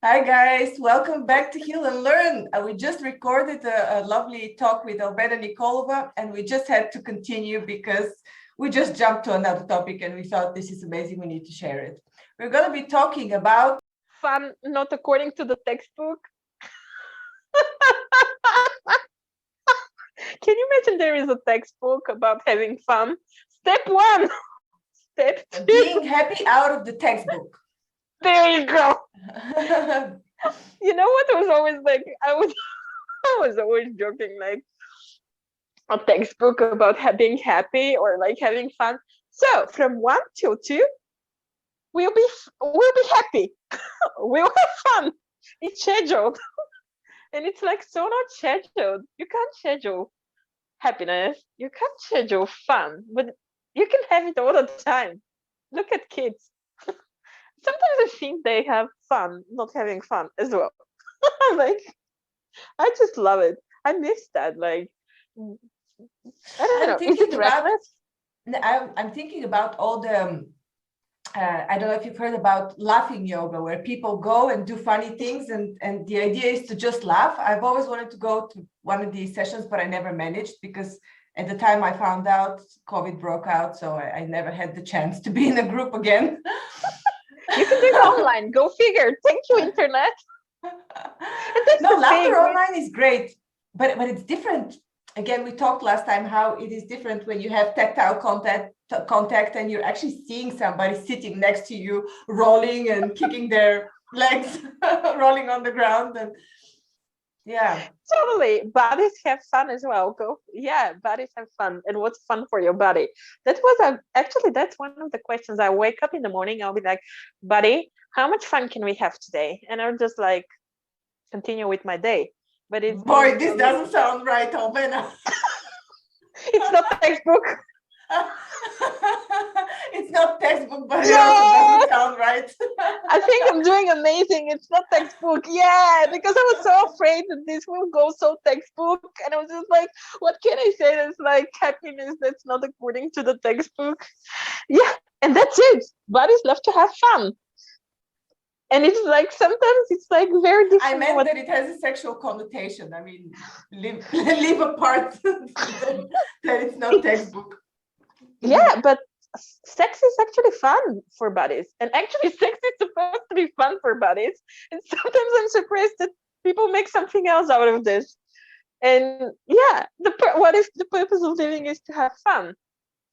Hi guys, welcome back to Heal and Learn. We just recorded a lovely talk with Albena Nikolova, and we just had to continue because we just jumped to another topic and we thought this is amazing, we need to share it. We're going to be talking about fun not according to the textbook. Can you imagine there is a textbook about having fun? Step 1, step 2. being happy out of the textbook. There you go. You know what was always like, I was always joking, like a textbook about being happy or like having fun. So from 1 till 2, we'll be happy. We'll have fun. It's scheduled. And it's like so not scheduled. You can't schedule happiness. You can't schedule fun, but you can have it all the time. Look at kids. Sometimes I think they have fun not having fun as well. Like, I just love it. I miss that. Like, I don't know. Is it restless? I'm thinking about all the I don't know if you've heard about laughing yoga, where people go and do funny things, and the idea is to just laugh. I've always wanted to go to one of these sessions, but I never managed because at the time I found out COVID broke out, so I never had the chance to be in a group again. You can do it online. Go figure. Thank you, internet. No, laughter online is great, but it's different. Again, we talked last time how it is different when you have tactile contact and you're actually seeing somebody sitting next to you, rolling and kicking their legs, rolling on the ground, and yeah, totally. Bodies have fun as well. Bodies have fun. And what's fun for your body? That was actually that's one of the questions. I wake up in the morning, I'll be like, buddy, how much fun can we have today? And I'll just like continue with my day. But it's boy, this doesn't sound right, Albena. It's not textbook. It's not textbook, but it also doesn't sound right. I think I'm doing amazing. It's not textbook. Yeah, because I was so afraid that this will go so textbook. And I was just like, what can I say that's like happiness that's not according to the textbook? Yeah, and that's it. Bodies love to have fun. And it's like sometimes it's like very different. I meant that it has a sexual connotation. I mean, leave apart that it's not textbook. Yeah, but sex is actually fun for bodies, and actually sex is supposed to be fun for bodies, and sometimes I'm surprised that people make something else out of this. And yeah, what if the purpose of living is to have fun?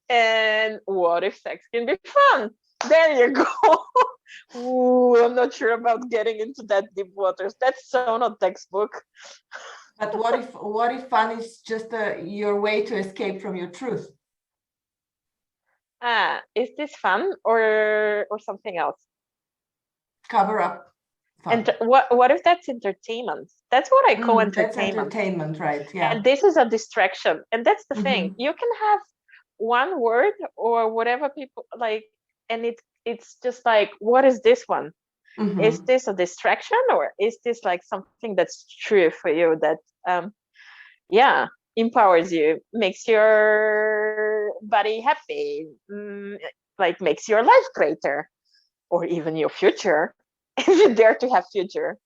And what if sex can be fun? There you go. Ooh, I'm not sure about getting into that deep waters. That's so not textbook. But what if fun is just your way to escape from your truth? Is this fun or something else? Cover up. Fun. And what if that's entertainment? That's what I call entertainment. That's entertainment, right? Yeah. And this is a distraction. And that's the thing. You can have one word or whatever people like, and it's just like, what is this one? Is this a distraction, or is this like something that's true for you that empowers you, makes your body happy, like makes your life greater, or even your future, if you dare to have future.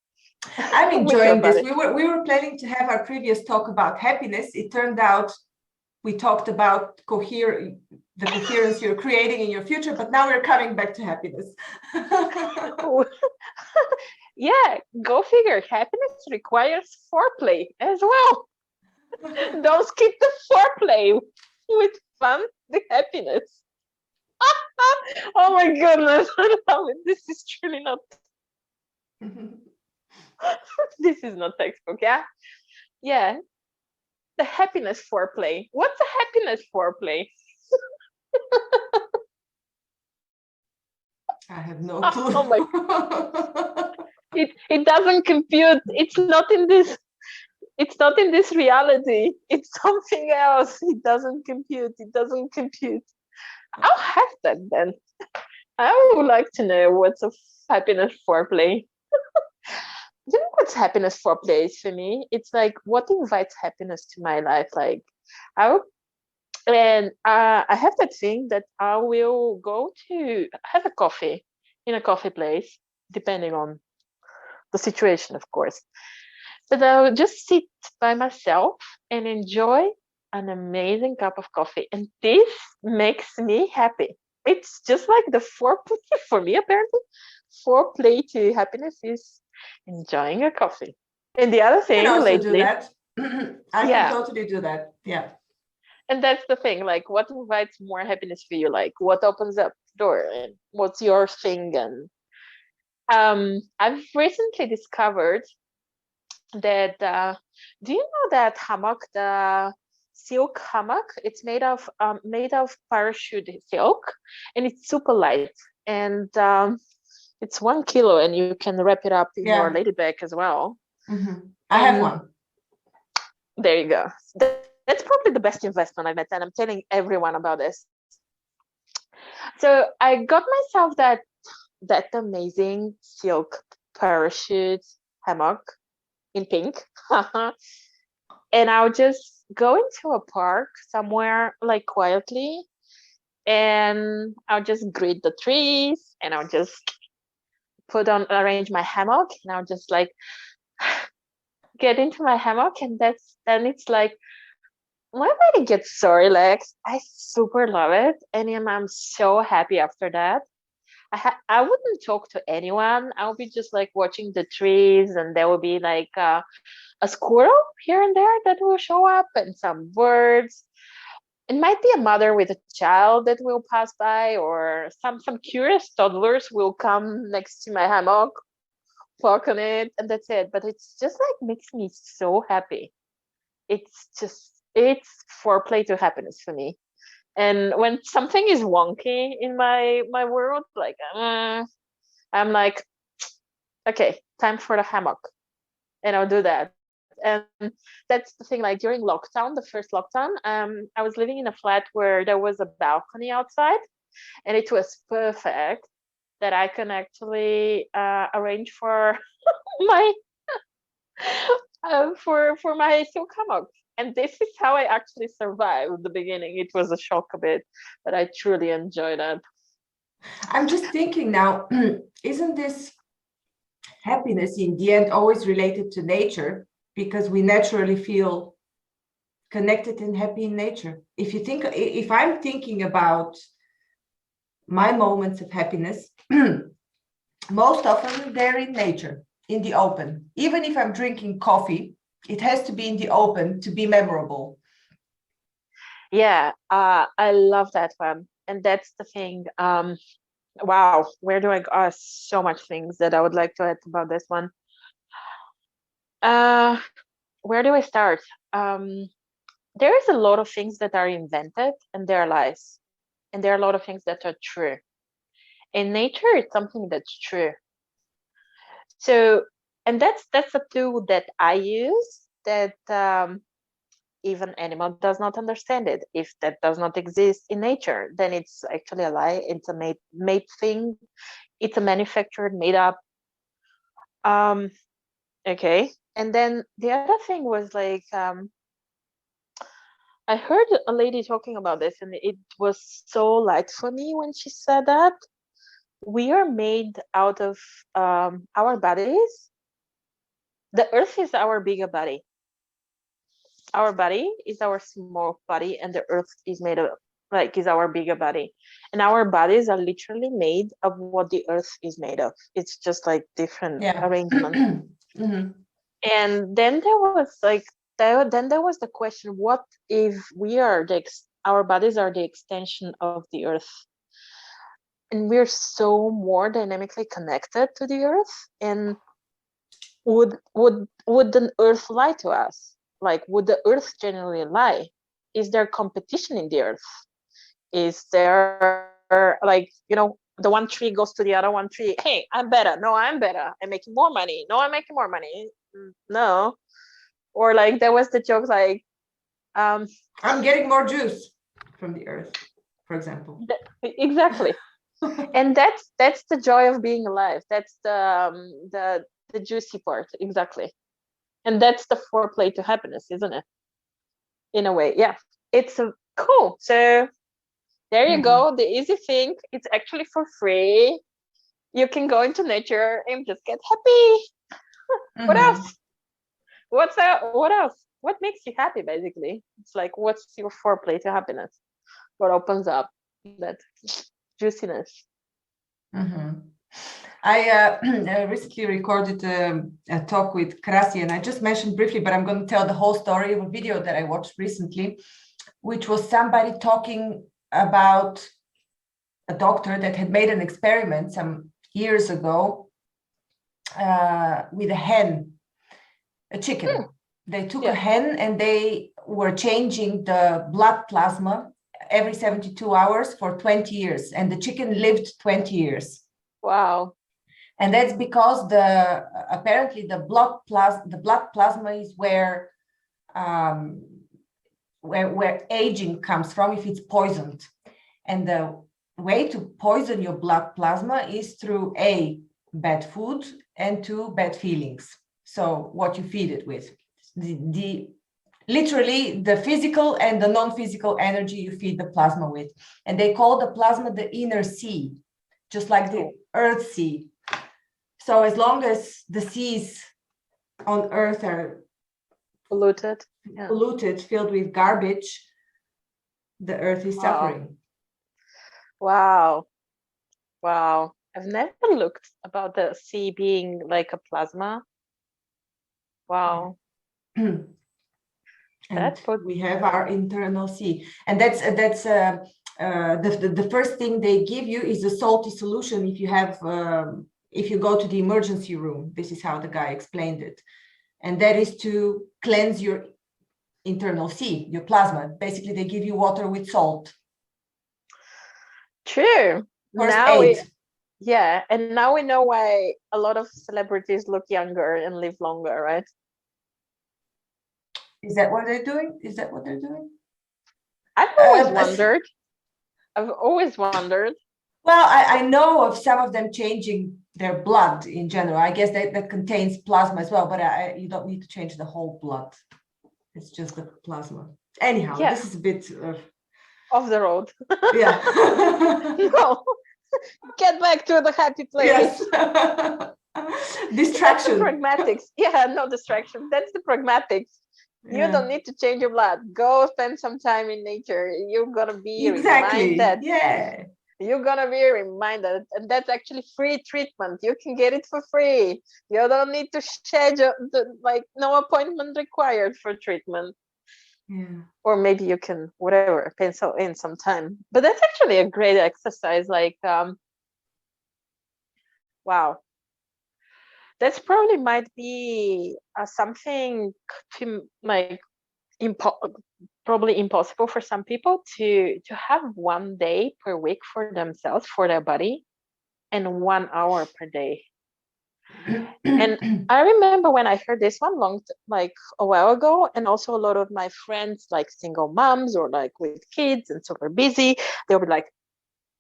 I'm enjoying this. We were planning to have our previous talk about happiness. It turned out we talked about the coherence you're creating in your future, but now we're coming back to happiness. Yeah, go figure. Happiness requires foreplay as well. Don't skip the foreplay with fun, the happiness. Oh my goodness, I love it. This is truly not. This is not textbook, yeah? Yeah. The happiness foreplay. What's a happiness foreplay? I have no clue. Oh my God. It doesn't compute. It's not in this reality. It's something else. It doesn't compute. I'll have that then. I would like to know what's a happiness foreplay. You know what's happiness foreplay is for me? It's like what invites happiness to my life. Like I have that thing that I will go to have a coffee in a coffee place, depending on the situation, of course. But I'll just sit by myself and enjoy an amazing cup of coffee. And this makes me happy. It's just like the foreplay for me, apparently. Foreplay to happiness is enjoying a coffee. And the other I can thing also do lately, that. I can totally do that. Yeah. and that's the thing, like what invites more happiness for you? Like what opens up the door and what's your thing? And I've recently discovered that do you know that hammock, the silk hammock? It's made of parachute silk, and it's super light, and it's 1 kilo, and you can wrap it up in your lady bag as well. I have one. There you go. That's probably the best investment I've made, and I'm telling everyone about this. So I got myself that amazing silk parachute hammock in pink. And I'll just go into a park somewhere like quietly, and I'll just greet the trees, and I'll just arrange my hammock, and I'll just like get into my hammock, and then it's like my body gets so relaxed. I super love it, and I'm so happy after that. I wouldn't talk to anyone. I'll be just like watching the trees, and there will be like a squirrel here and there that will show up, and some birds. It might be a mother with a child that will pass by, or some curious toddlers will come next to my hammock, walk on it, and that's it. But it's just like makes me so happy. It's foreplay to happiness for me. And when something is wonky in my world, like I'm like, okay, time for the hammock, and I'll do that. And that's the thing. Like during lockdown, the first lockdown, I was living in a flat where there was a balcony outside, and it was perfect that I can actually arrange for my for my silk hammock. And this is how I actually survived the beginning. It was a shock a bit, but I truly enjoyed it. I'm just thinking now, isn't this happiness in the end always related to nature? Because we naturally feel connected and happy in nature. If I'm thinking about my moments of happiness, most often they're in nature, in the open. Even if I'm drinking coffee, it has to be in the open to be memorable. Yeah, I love that one. And that's the thing. Wow, where do I go? So much things that I would like to add about this one. Where do I start? There is a lot of things that are invented, and they're lies. And there are a lot of things that are true. In nature, it's something that's true. So, and that's a tool that I use that even animal does not understand it. If that does not exist in nature, then it's actually a lie. It's a made thing. It's a manufactured, made up. Okay. And then the other thing was like, I heard a lady talking about this, and it was so light for me when she said that we are made out of our bodies. The earth is our bigger body. Our body is our small body, and the earth is made of is our bigger body. And our bodies are literally made of what the earth is made of. It's just like different arrangement. Mm-hmm. And then there was like then there was the question, what if we are our bodies are the extension of the earth, and we're so more dynamically connected to the earth? And would the earth lie to us? Like, would the earth generally lie? Is there competition in the earth? Is there like, the one tree goes to the other one tree, hey, I'm better, no, I'm better, I'm making more money, no, I'm making more money, no. Or like there was the joke like I'm getting more juice from the earth, for example. Exactly. And that's the joy of being alive. That's the juicy part. Exactly. And that's the foreplay to happiness, isn't it? In a way, yeah. It's cool. So there you go. The easy thing. It's actually for free. You can go into nature and just get happy. What else? What's that? What else? What makes you happy, basically? It's like, what's your foreplay to happiness? What opens up that juiciness? I recently recorded a talk with Krasi, and I just mentioned briefly, but I'm going to tell the whole story of a video that I watched recently, which was somebody talking about a doctor that had made an experiment some years ago with a hen, a chicken. They took a hen and they were changing the blood plasma every 72 hours for 20 years, and the chicken lived 20 years. Wow. And that's because apparently the blood plasma is where aging comes from if it's poisoned. And the way to poison your blood plasma is through bad food and bad feelings. So what you feed it with, literally the physical and the non-physical energy you feed the plasma with. And they call the plasma the inner sea, just like the earth sea. So as long as the seas on earth are polluted, filled with garbage, the earth is suffering. Wow. I've never looked about the sea being like a plasma. Wow. And we have our internal sea, and that's the first thing they give you is a salty solution if you have if you go to the emergency room. This is how the guy explained it, and that is to cleanse your internal sea, your plasma. Basically, they give you water with salt. True. And now we know why a lot of celebrities look younger and live longer, right? Is that what they're doing? I've always wondered. Well, I know of some of them changing their blood in general. I guess that contains plasma as well, but you don't need to change the whole blood. It's just the plasma. Anyhow, this is a bit off the road. Yeah. No, get back to the happy place. Yes. Distraction. That's the pragmatics. Yeah, no distraction. That's the pragmatics. You don't need to change your blood. Go spend some time in nature. You're gonna be reminded. Yeah. You're gonna be reminded, and that's actually free treatment. You can get it for free. You don't need to schedule no appointment required for treatment. Yeah. Or maybe you can pencil in some time. But that's actually a great exercise. Wow. That's probably might be something to probably impossible for some people to have 1 day per week for themselves, for their body, and 1 hour per day. And I remember when I heard this one a while ago, and also a lot of my friends, like single moms or like with kids and super busy, they'll be like,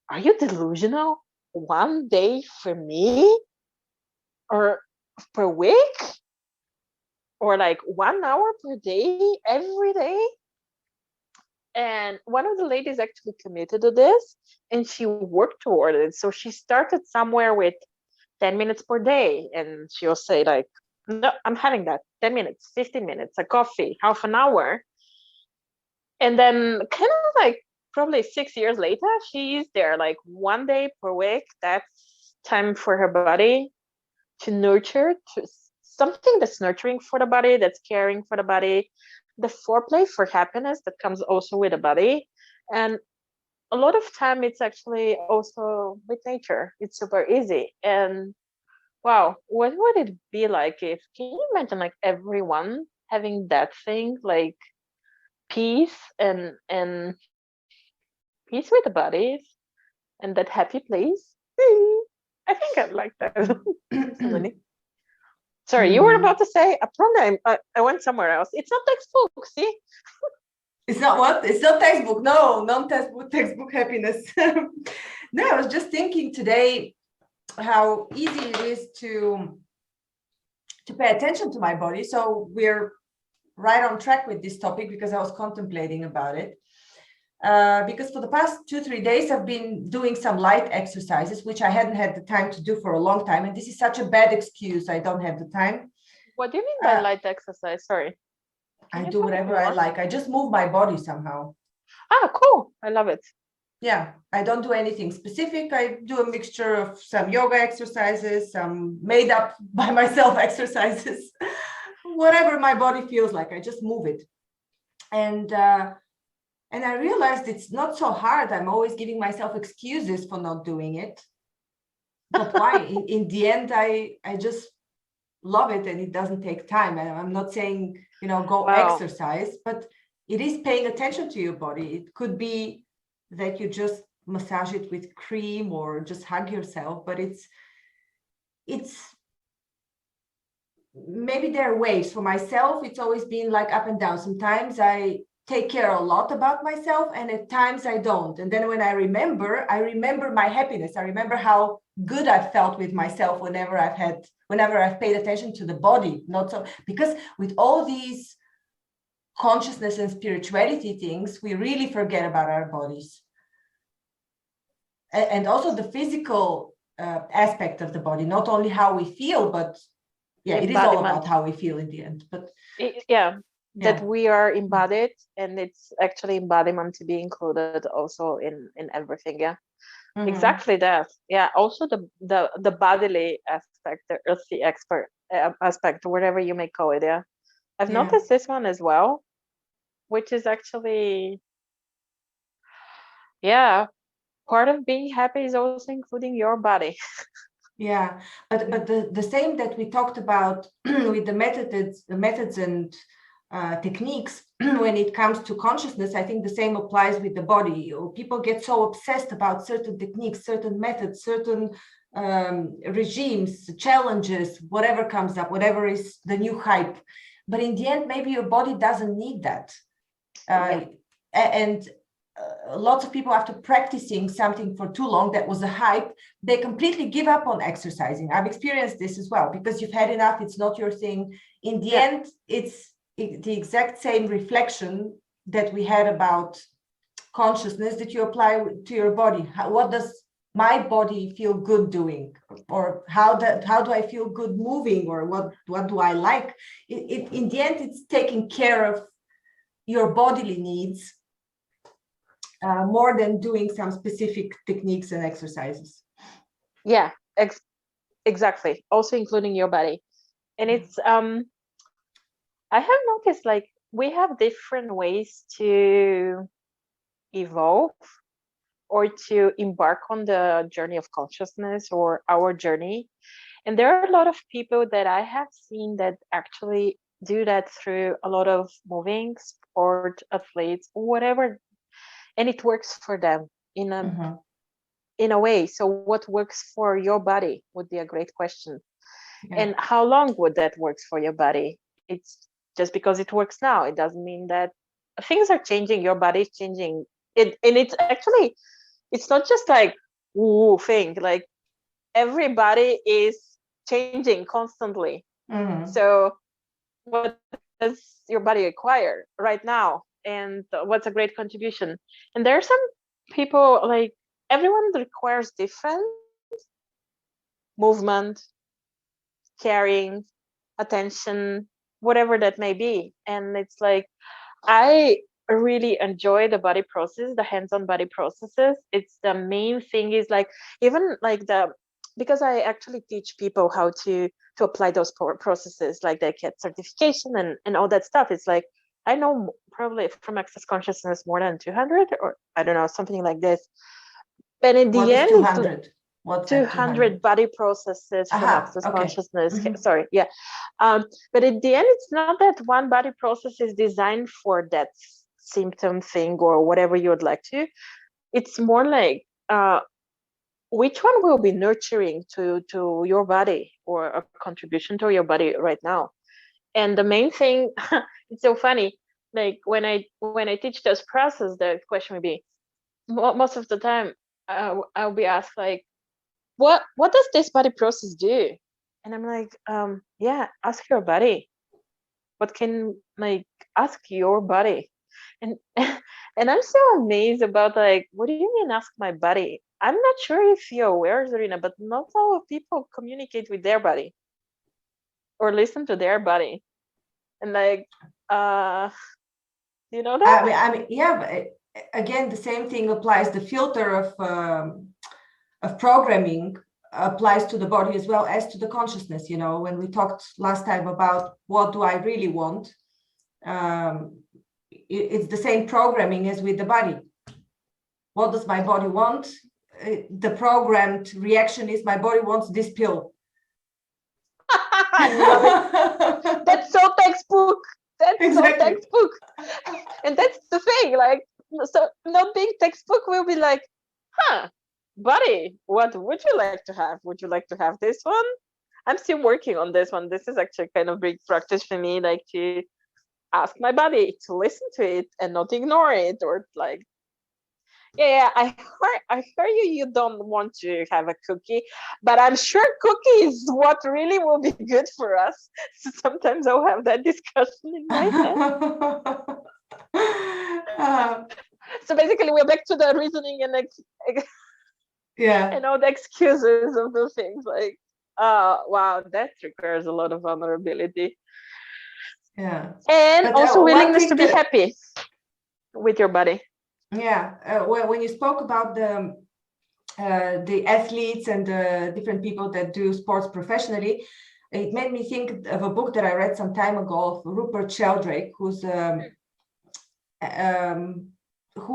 "Are you delusional? 1 day for me? Or per week? Or like 1 hour per day, every day?" And one of the ladies actually committed to this, and she worked toward it. So she started somewhere with 10 minutes per day, and she'll say like, "No, I'm having that 10 minutes, 15 minutes, a coffee, half an hour." And then kind of like probably 6 years later, she's there like 1 day per week. That's time for her body to nurture, to something that's nurturing for the body, that's caring for the body, the foreplay for happiness that comes also with the body. And a lot of time it's actually also with nature. It's super easy. And wow, what would it be like if, can you imagine like everyone having that thing, like peace and peace with the bodies and that happy place? I think I'd like that. Sorry, you were about to say a program. I went somewhere else. It's not textbook, see? It's not what? It's not textbook. No, non-textbook happiness. No, I was just thinking today how easy it is to pay attention to my body. So we're right on track with this topic because I was contemplating about it. Because for the past 2-3 days, I've been doing some light exercises, which I hadn't had the time to do for a long time. And this is such a bad excuse. I don't have the time. What do you mean by light exercise? Sorry. I do whatever I like. I just move my body somehow. Ah, cool. I love it. Yeah, I don't do anything specific. I do a mixture of some yoga exercises, some made up by myself exercises, whatever my body feels like, I just move it. And I realized it's not so hard. I'm always giving myself excuses for not doing it. But why? In the end, I just love it, and it doesn't take time. And I'm not saying, go exercise, but it is paying attention to your body. It could be that you just massage it with cream or just hug yourself, but it's maybe there are waves. For myself, it's always been like up and down. Sometimes I take care a lot about myself, and at times I don't. And then when I remember my happiness. I remember how good I felt with myself whenever I've paid attention to the body. Not so, because with all these consciousness and spirituality things, we really forget about our bodies. And also the physical aspect of the body, not only how we feel, but it is all about how we feel in the end. But that we are embodied, and it's actually embodiment to be included also in everything. Exactly that. Also the bodily aspect, the earthly aspect, whatever you may call it. I've noticed this one as well, which is actually part of being happy is also including your body. But the same that we talked about with the methods and techniques when it comes to consciousness, I think the same applies with the body. People get so obsessed about certain techniques, certain methods, certain regimes, challenges, whatever comes up, whatever is the new hype. But in the end, maybe your body doesn't need that. And lots of people, after practicing something for too long that was a hype, they completely give up on exercising. I've experienced this as well, because you've had enough, it's not your thing. In the end, it's the exact same reflection that we had about consciousness that you apply to your body. What does my body feel good doing? Or how do I feel good moving? Or what do I like? In the end, it's taking care of your bodily needs more than doing some specific techniques and exercises. Exactly. Also including your body. And it's I have noticed, like, we have different ways to evolve or to embark on the journey of consciousness, or our journey. And there are a lot of people that I have seen that actually do that through a lot of moving, sport, athletes, whatever, and it works for them in a way. So what works for your body would be a great question. And how long would that work for your body? It's just because it works now, it doesn't mean that things are changing, your body is changing. And it's actually, it's not just like woo thing, like everybody is changing constantly. So what does your body require right now, and what's a great contribution? And there are some people, like, everyone requires different movement, caring, attention, whatever that may be. And it's like, I really enjoy the body process, the hands-on body processes. It's the main thing is like, even like because I actually teach people how to apply those processes, like they get certification and all that stuff. It's like, I know probably from Access Consciousness more than 200, or I don't know, something like this. But in the end, 200? What's 200 body processes from Access Consciousness. Sorry, but at the end, it's not that one body process is designed for that symptom thing or whatever you would like to. It's more like which one will be nurturing to your body, or a contribution to your body right now. And the main thing, it's so funny, like when I teach those processes, the question would be, most of the time I'll be asked, like, what does this body process do? And I'm like, ask your body. What can, like, ask your body? And and I'm so amazed about, like, what do you mean ask my body? I'm not sure if you're aware, Zorina, but not all people communicate with their body. or listen to their body. And like, you know that? I mean, yeah. But again, the same thing applies. The filter of programming applies to the body as well as to the consciousness. You know, when we talked last time about what do I really want, it's the same programming as with the body. What does my body want? The programmed reaction is my body wants this pill. I love it. That's so textbook. That's exactly. So textbook. And that's the thing. Like, so not being textbook will be like, buddy, what would you like to have? Would you like to have this one? I'm still working on this one. This is actually kind of big practice for me, like to ask my body to listen to it and not ignore it, or like, yeah, I heard you don't want to have a cookie, but I'm sure cookie is what really will be good for us. So sometimes I'll have that discussion in my head. So basically we're back to the reasoning and and all the excuses of the things, like, wow, that requires a lot of vulnerability. Yeah. And but, also willingness to be happy with your body. Yeah, when you spoke about the athletes and the different people that do sports professionally, it made me think of a book that I read some time ago of Rupert Sheldrake, who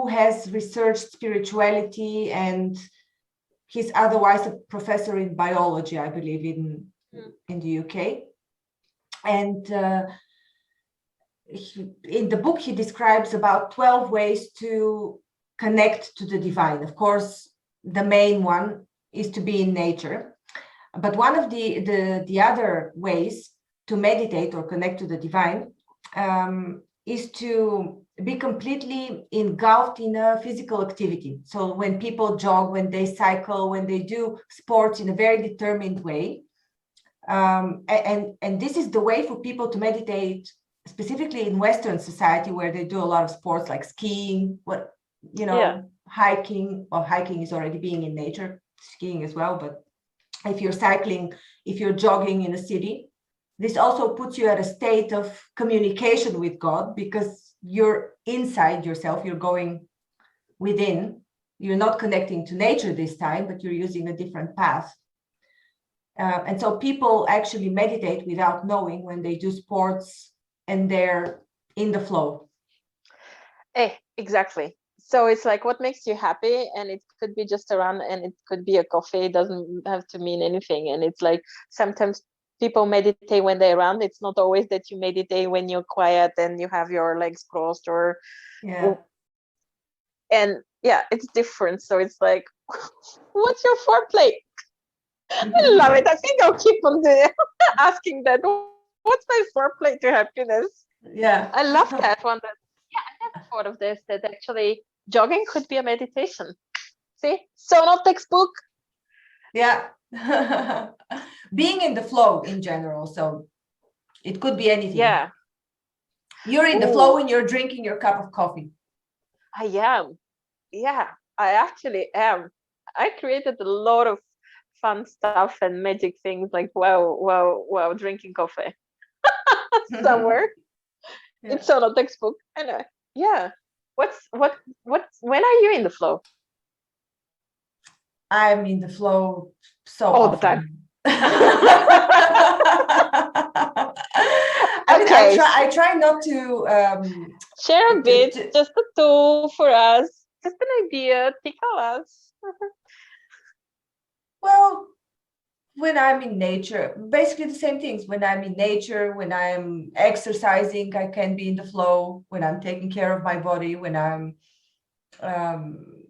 has researched spirituality, and he's otherwise a professor in biology, I believe, in the UK. And in the book, he describes about 12 ways to connect to the divine. Of course, the main one is to be in nature. But one of the other ways to meditate or connect to the divine is to be completely engulfed in a physical activity. So when people jog, when they cycle, when they do sports in a very determined way. And this is the way for people to meditate, specifically in Western society, where they do a lot of sports like skiing, hiking. Well, hiking is already being in nature, skiing as well. But if you're cycling, if you're jogging in a city, this also puts you at a state of communication with God, because you're inside yourself, you're going within, you're not connecting to nature this time, but you're using a different path. And so people actually meditate without knowing when they do sports, and they're in the flow. Exactly. So it's like, what makes you happy? And it could be just around, and it could be a coffee. It doesn't have to mean anything. And it's like, sometimes people meditate when they're around. It's not always that you meditate when you're quiet and you have your legs crossed, or and it's different. So it's like, what's your foreplay? I love it. I think I'll keep on asking that. What's my foreplay to happiness? Yeah, I love that one. I never thought of this, that actually jogging could be a meditation. See, so not textbook. Yeah. Being in the flow in general. So it could be anything. Yeah. You're in the flow when you're drinking your cup of coffee. I am. Yeah, I actually am. I created a lot of fun stuff and magic things, like wow, drinking coffee somewhere. It's on a textbook. Anyway, what when are you in the flow? I'm in the flow all often. The time. I try not to share a bit, just a tool for us, just an idea, tickle us. Well, when I'm in nature, basically the same things. When I'm in nature, when I'm exercising, I can be in the flow. When I'm taking care of my body, when I'm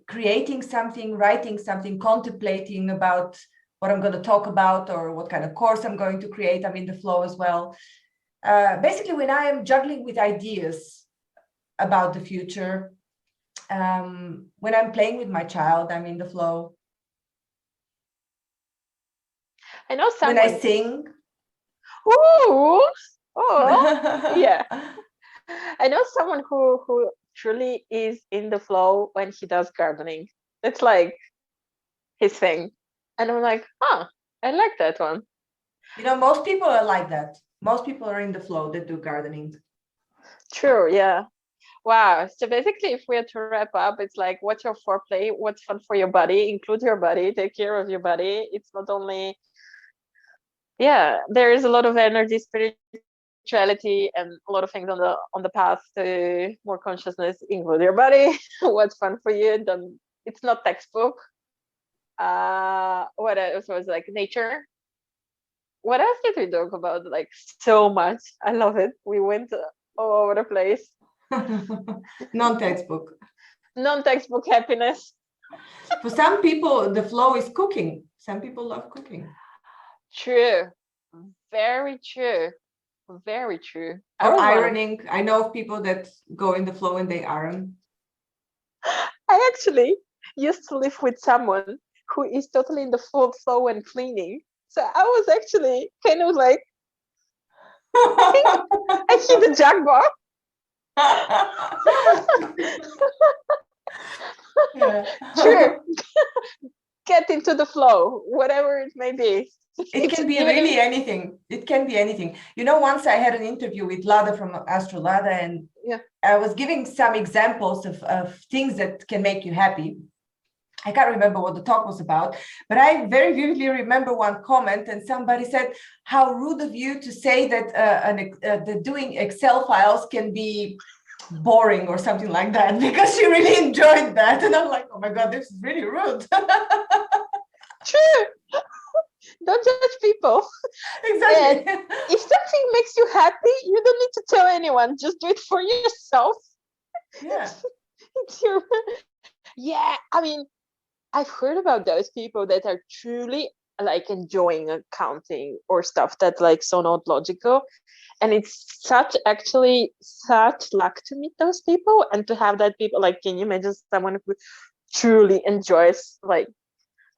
creating something, writing something, contemplating about what I'm going to talk about or what kind of course I'm going to create, I'm in the flow as well. Basically, when I am juggling with ideas about the future, when I'm playing with my child, I'm in the flow. I know someone. When I sing. Oh, yeah. I know someone who truly is in the flow when he does gardening. It's like his thing. And I'm like, I like that one. You know, most people are like that. Most people are in the flow that do gardening. True, yeah. Wow. So basically, if we are to wrap up, it's like, what's your foreplay? What's fun for your body? Include your body, take care of your body. It's not only, yeah, there is a lot of energy, spirituality, and a lot of things on the path to more consciousness. Include your body. What's fun for you? Then it's not textbook. What else was like nature? What else did we talk about? Like so much. I love it. We went all over the place. Non-textbook. Non-textbook happiness. For some people, the flow is cooking. Some people love cooking. True. Very true. Very true. Or ironing. I know of people that go in the flow and they iron. I actually used to live with someone who is totally in the full flow and cleaning. So I was actually kind of like, I hit the jackpot. Yeah. True. Get into the flow, whatever it may be. It can be really anything. It can be anything. You know, once I had an interview with Lada from Astro Lada, and I was giving some examples of things that can make you happy. I can't remember what the talk was about, but I very vividly remember one comment, and somebody said, how rude of you to say that doing Excel files can be boring or something like that, because she really enjoyed that. And I'm like, oh my God, this is really rude. True. Don't judge people. Exactly. And if something makes you happy, you don't need to tell anyone. Just do it for yourself. Yeah. It's your... Yeah, I mean, I've heard about those people that are truly like enjoying accounting or stuff that's like so not logical. And it's such luck to meet those people and to have that people. Like, can you imagine someone who truly enjoys like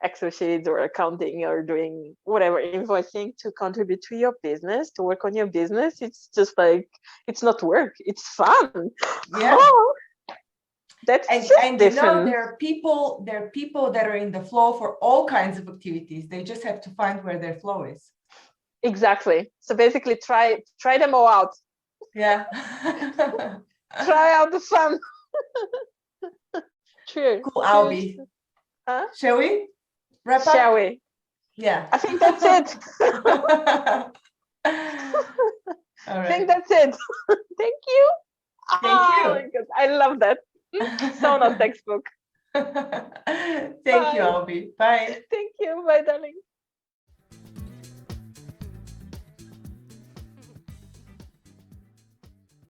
Excel sheets or accounting or doing whatever, invoicing, to contribute to your business, to work on your business? It's just like, it's not work, it's fun. Yeah. Oh, that's and different. You know, there are people that are in the flow for all kinds of activities. They just have to find where their flow is. Exactly. So basically try them all out. Yeah. Try out the fun. True. Cool, Albie. Huh? Shall we wrap up? Shall we? Yeah. I think that's it. All right. I think that's it. Thank you. Thank you. I love that. So not textbook. Thank you, Albie. Bye. Thank you. Bye, darling.